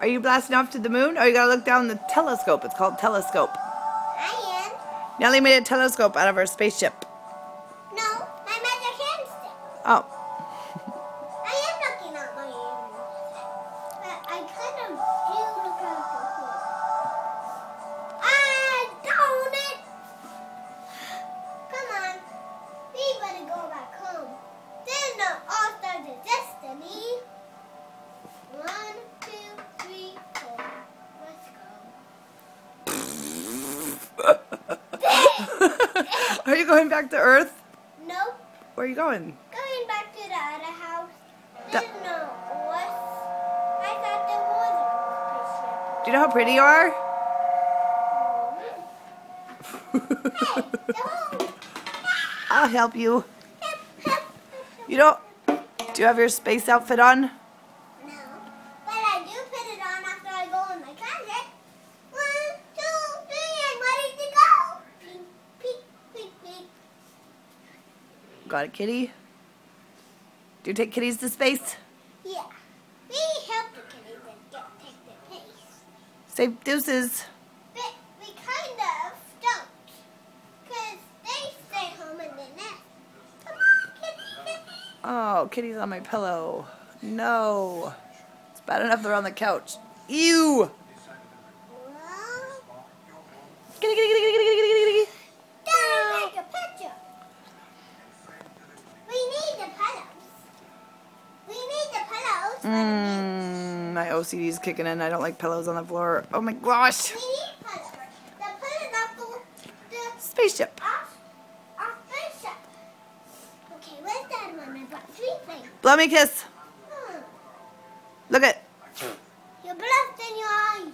Are you blasting off to the moon? Or you gotta look down the telescope? It's called telescope. I am. Nellie made a telescope out of her spaceship. No, my magic hand stick. Oh. I am looking at my hand. But I kind of do look at the hole. Darn it! Come on. We better go back home. This is not All-Star Destiny. 1, 2, 3, 4. Let's go. Are you going back to Earth? Nope. Where are you going? Going back to the other house. There's no was. I thought there was a Do you know how pretty you are? spaceship. Hey, the hole. I'll help you. You don't... Do you have your space outfit on? No, but I do put it on after I go in my closet. 1, 2, 3, and ready to go. Peek, peek, peek, peek. Got it, kitty? Do you take kitties to space? Yeah, we help the kitties and take their place. Say deuces. But we kind of don't, because they stay home in the nest. Come on, kitty. Oh, kitty's on my pillow. No. It's bad enough they're on the couch. Ew! Kitty, kitty, kitty, kitty, kitty, kitty, kitty. Don't take a picture. We need the pillows. We need the pillows for the meat. My OCD's kicking in. I don't like pillows on the floor. Oh my gosh. We need pillows. The pillows are for the Spaceship. our spaceship. Okay, where's that one? I brought 3 things. Blow me a kiss. Hmm. Look it. You're blessed in your eyes.